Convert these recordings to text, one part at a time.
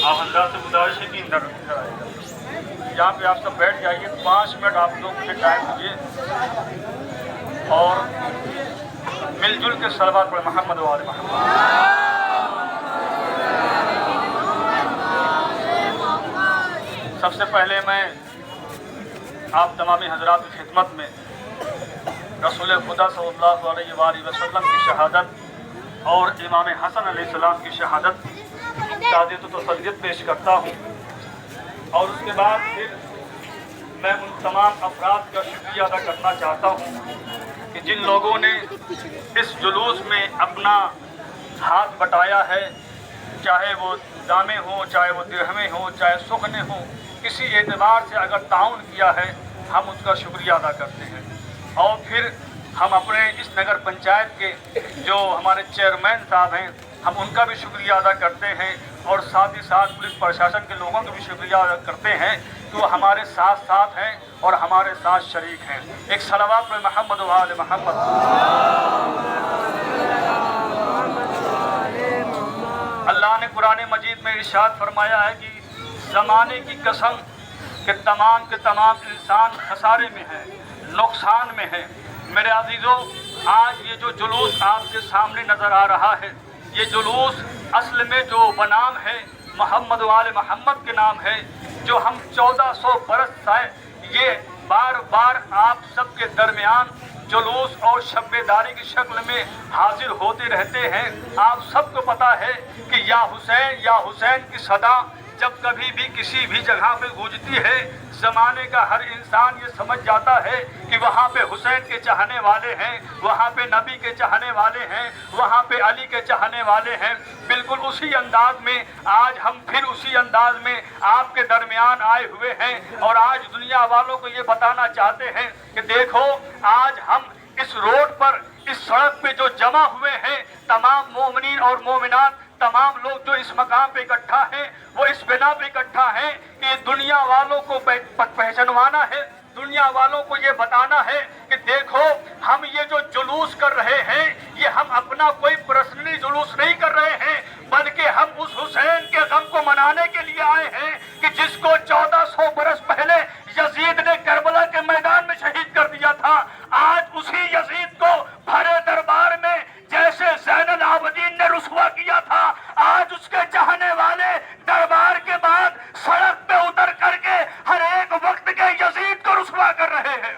آپ حضرات سے گزارش ہے کہ اندر آئے گا، یہاں پہ آپ سب بیٹھ جائیے، 5 منٹ آپ لوگ مجھے ٹائم دیجیے اور مل جل کے صلوات پڑھیں محمد و آل محمد۔ سب سے پہلے میں آپ تمامی حضرات کی خدمت میں رسول خدا صلی اللہ علیہ وآلہ وسلم کی شہادت اور امام حسن علیہ السلام کی شہادت تعزیت و تسلیت پیش کرتا ہوں، اور اس کے بعد پھر میں ان تمام افراد کا شکریہ ادا کرنا چاہتا ہوں کہ جن لوگوں نے اس جلوس میں اپنا ہاتھ بٹایا ہے، چاہے وہ دامے ہوں، چاہے وہ درہمیں ہوں، چاہے سخنے ہوں، کسی اعتبار سے اگر تعاون کیا ہے ہم اس کا شکریہ ادا کرتے ہیں۔ اور پھر ہم اپنے اس نگر پنچایت کے جو ہمارے چیئرمین صاحب ہیں ہم ان کا بھی شکریہ ادا کرتے ہیں، اور ساتھ ہی ساتھ پولیس پرشاسن کے لوگوں کا بھی شکریہ ادا کرتے ہیں کہ وہ ہمارے ساتھ ساتھ ہیں اور ہمارے ساتھ شریک ہیں۔ ایک صلوات پر محمد و آل محمد۔ اللہ نے قرآن مجید میں ارشاد فرمایا ہے کہ زمانے کی قسم کہ تمام کے تمام انسان خسارے میں ہیں، نقصان میں ہیں۔ میرے عزیزو، آج یہ جو جلوس آپ کے سامنے نظر آ رہا ہے، یہ جلوس اصل میں جو بنام ہے محمد و آل محمد کے نام ہے، جو ہم 1400 برس سے یہ بار بار آپ سب کے درمیان جلوس اور شب بیداری کی شکل میں حاضر ہوتے رہتے ہیں۔ آپ سب کو پتا ہے کہ یا حسین کی صدا جب کبھی بھی کسی بھی جگہ پہ گونجتی ہے، زمانے کا ہر انسان یہ سمجھ جاتا ہے کہ وہاں پہ حسین کے چاہنے والے ہیں، وہاں پہ نبی کے چاہنے والے ہیں، وہاں پہ علی کے چاہنے والے ہیں۔ بالکل اسی انداز میں آج ہم پھر اسی انداز میں آپ کے درمیان آئے ہوئے ہیں، اور آج دنیا والوں کو یہ بتانا چاہتے ہیں کہ دیکھو آج ہم اس روڈ پر، اس سڑک پہ جو جمع ہوئے ہیں، تمام مومنین اور مومنات، تمام لوگ جو اس مقام پہ اکٹھا ہیں، وہ اس بنا پہ اکٹھا ہیں کہ دنیا والوں کو پہچانوانا ہے، دنیا والوں کو یہ بتانا ہے کہ دیکھو ہم یہ جو جلوس کر رہے ہیں یہ ہم اپنا کوئی پرسنلی جلوس نہیں کر رہے ہیں، بلکہ ہم اس حسین کے غم کو منانے کے لیے آئے ہیں کہ جس کو 1400 برس پہلے یزید نے کربلا کے میدان میں شہید کر دیا تھا۔ آج اسی یزید کو بھرے دربار میں جیسے زین العابدین نے رسوا کیا تھا، آج اس کے چاہنے والے دربار کے بعد سڑک پہ اتر کر کے ہر ایک وقت کے یزید کو رسوا کر رہے ہیں۔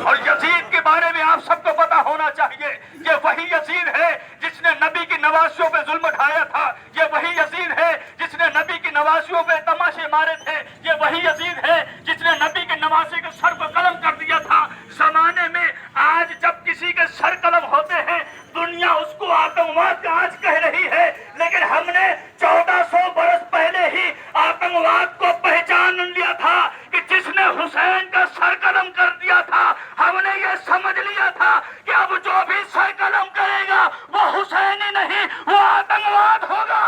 اور یزید کے بارے میں آپ سب کو پتا ہونا چاہیے، یہ وہی یزید ہے جس نے نبی کی نواسیوں پہ ظلم ڈھایا تھا، یہ وہی یزید ہے جس نے نبی کی نواسیوں پہ تماشے مارے تھے، یہ وہی یزید ہے جس نے نبی کے نواسے کے سر کو قلم کر دیا تھا۔ زمانے میں آج جب کسی کے سر قلم ہوتے ہیں دنیا اس کو آتنکواد کا آج کہہ رہی ہے، لیکن ہم نے 1400 برس پہلے ہی آتنکواد کو پہچان لیا تھا کہ جس نے حسین کا سر قلم کر دیا تھا، ہم نے یہ سمجھ لیا تھا کہ اب جو بھی سر قلم کرے گا وہ حسین ہی نہیں، وہ آتنکواد ہوگا۔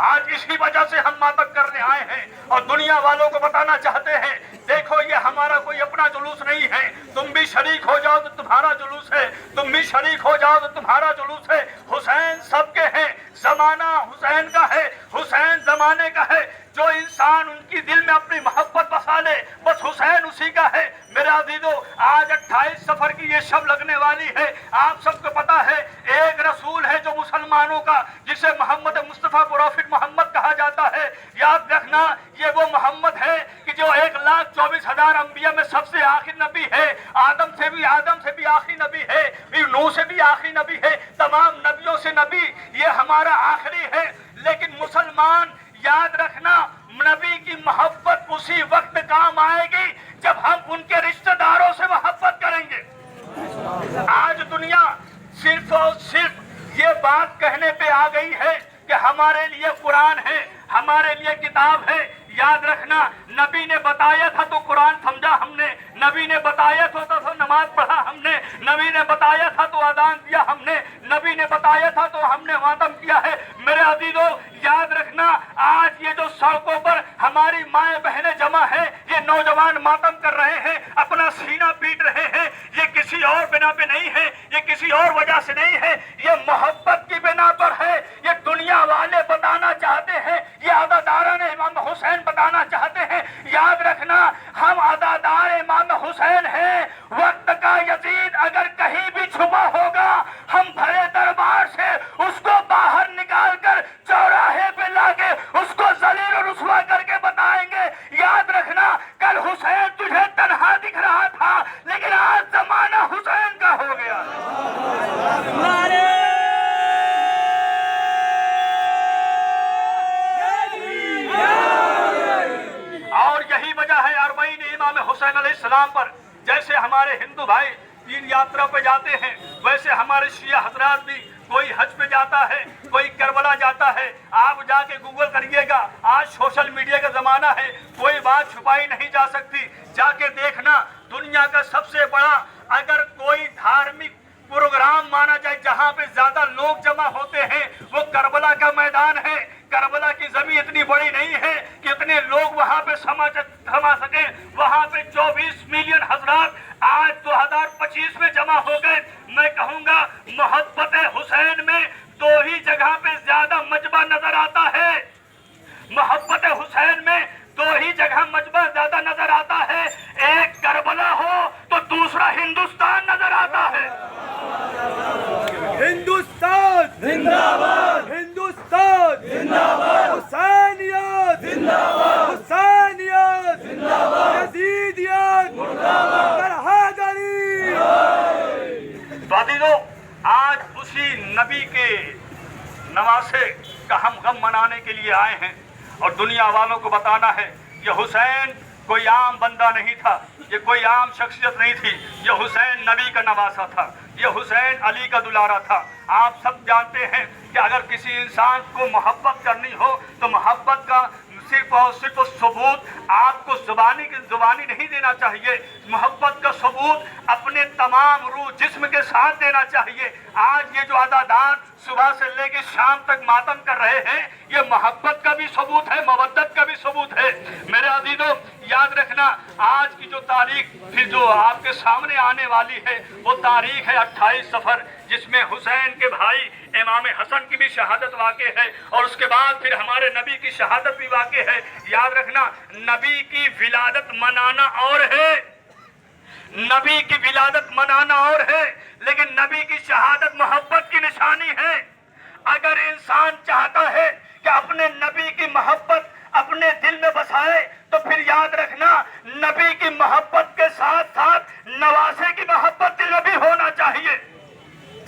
آج اسی وجہ سے ہم ماتم کرنے آئے ہیں اور دنیا والوں کو بتانا چاہتے ہیں دیکھو یہ ہمارا کوئی اپنا جلوس نہیں ہے، تم بھی شریک ہو جاؤ تو تمہارا جلوس ہے، تم بھی شریک ہو جاؤ تو تمہارا جلوس ہے۔ حسین سب کے ہیں، زمانہ حسین کا ہے، حسین زمانے کا ہے، جو انسان ان کی دل میں اپنی محبت بسا لے بس حسین اسی کا ہے۔ میرے عزیزو، آج 28 سفر کی یہ شب لگنے والی ہے، آپ سب کو پتا ہے ایک رسول ہے جو مسلمانوں کا، جسے محمد مصطفیٰ پروفٹ محمد کہا جاتا ہے۔ یاد رکھنا یہ وہ محمد ہے کہ جو 1,24,000 انبیاء میں سب سے آخری نبی ہے، آدم سے بھی آخری نبی ہے، پھر نوح سے بھی آخری نبی ہے، تمام نبیوں سے نبی، یہ ہمارا آخری ہے۔ لیکن مسلمان یاد رکھنا نبی کی محبت اسی وقت کام آئے گی جب ہم ان کے رشتہ داروں سے محبت کریں گے۔ آج دنیا صرف اور صرف یہ بات کہنے پہ آ گئی ہے کہ ہمارے لیے قرآن ہے، ہمارے لیے کتاب ہے۔ یاد رکھنا نبی نے بتایا تھا تو قرآن سمجھا ہم نے، نبی نے بتایا تھا تو نماز پڑھا ہم نے، نبی نے بتایا تھا تو اذان دیا ہم نے، نبی نے بتایا تھا تو ہم نے ماتم کیا ہے۔ میرے عزیزو یاد رکھنا آج یہ جو سڑکوں پر ہماری مائیں بہنیں جمع ہیں، یہ نوجوان ماتم کر رہے ہیں، اپنا سینہ پیٹ رہے ہیں، یہ کسی اور بنا پہ نہیں ہے، یہ کسی اور وجہ سے نہیں ہے، یہ محبت کی بنا پر ہے۔ یہ دنیا والے بتانا چاہتے ہیں، یہ عزاداران امام حسین بتانا چاہتے ہیں۔ یاد رکھنا ہم عزادار امام حسین ہیں۔ وقت کا یزید اگر کہیں بھی چھپا ہوگا، ہم بھرے دربار سے اس کو باہر نکال کر چوراہے پہ لا کے اس کو ذلیل و رسوا کر کے بتائیں گے۔ یاد رکھنا کل حسین تجھے تنہا دکھ رہا تھا، لیکن آج زمانہ حسین کا ہو گیا۔ اور یہی وجہ ہے اربعین امام حسین علیہ السلام پر جیسے ہمارے ہندو بھائی تین یاترا پہ جاتے ہیں، ویسے ہمارے شیعہ حضرات بھی کوئی حج پہ جاتا ہے، کوئی کربلا جاتا ہے۔ آپ جا کے گوگل کریے گا، آج سوشل میڈیا کا زمانہ ہے، کوئی بات چھپائی نہیں جا سکتی۔ جا کے دیکھنا دنیا کا سب سے بڑا اگر کوئی دھارمک پروگرام مانا جائے جہاں پہ زیادہ لوگ جمع ہوتے ہیں، وہ کربلا کا میدان ہے۔ کربلا کی زمین اتنی بڑی نہیں ہے کہ اتنے لوگ وہاں پہ سما سکیں۔ وہاں پہ 24 ملین حضرات آج 2025 میں جمع ہو گئے۔ میں کہوں گا محبت حسین میں دو ہی جگہ پہ زیادہ مجمع نظر آتا ہے۔ محبت حسین میں دو ہی جگہ مجمع زیادہ نظر آتا ہے، ایک کربلا ہو تو دوسرا ہندوستان نظر آتا ہے۔ ہندوستان زندہ باد، ہندوستان زندہ باد، حسینیت زندہ باد، حسینیت زندہ باد، یزیدیت مردہ باد، برحیدری۔ عزیزو، آج اسی نبی کے نواسے کا ہم غم منانے کے لیے آئے ہیں اور دنیا والوں کو بتانا ہے یہ حسین کوئی عام بندہ نہیں تھا، یہ کوئی عام شخصیت نہیں تھی، یہ حسین نبی کا نواسا تھا، یہ حسین علی کا دلارا تھا۔ آپ سب جانتے ہیں کہ اگر کسی انسان کو محبت کرنی ہو تو محبت کا صرف اور صرف ثبوت آپ کو زبانی نہیں دینا چاہیے، محبت کا ثبوت اپنے تمام روح جسم کے ساتھ دینا چاہیے۔ آج یہ جو عزادار صبح سے لے کے شام تک ماتم کر رہے ہیں، یہ محبت کا بھی ثبوت ہے، مودت کا بھی ثبوت ہے۔ میرے عزیزو، یاد رکھنا آج کی جو تاریخ پھر جو آپ کے سامنے آنے والی ہے وہ تاریخ ہے 28 صفر، جس میں حسین کے بھائی امام حسن کی بھی شہادت واقع ہے اور اس کے بعد پھر ہمارے نبی کی شہادت بھی واقع ہے۔ یاد رکھنا نبی کی ولادت منانا اور ہے، نبی کی ولادت منانا اور ہے، لیکن نبی کی شہادت محبت کی نشانی ہے۔ اگر انسان چاہتا ہے کہ اپنے نبی کی محبت اپنے دل میں بسائے تو پھر یاد رکھنا نبی کی محبت کے ساتھ ساتھ نواسے کی محبت دل میں بھی ہونا چاہیے۔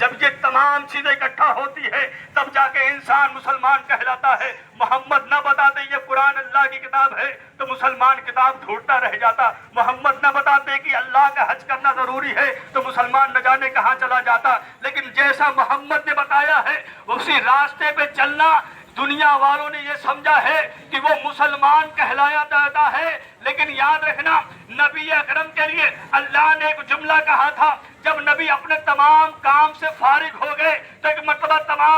جب یہ تمام چیزیں اکٹھا ہوتی ہے تب جا کے انسان مسلمان کہلاتا ہے۔ محمد نہ بتاتے یہ قرآن اللہ کی کتاب ہے تو مسلمان کتاب ڈھونڈتا رہ جاتا۔ محمد نہ بتاتے کہ اللہ کا حج کرنا ضروری ہے تو مسلمان نہ جانے کہاں چلا جاتا۔ لیکن جیسا محمد نے بتایا ہے اسی راستے پہ چلنا، دنیا والوں نے یہ سمجھا ہے کہ وہ مسلمان کہلایا جاتا ہے۔ لیکن یاد رکھنا نبی اکرم کے لیے اللہ نے ایک جملہ کہا تھا، جب نبی اپنے تمام کام سے فارغ ہو گئے تو ایک مرتبہ تمام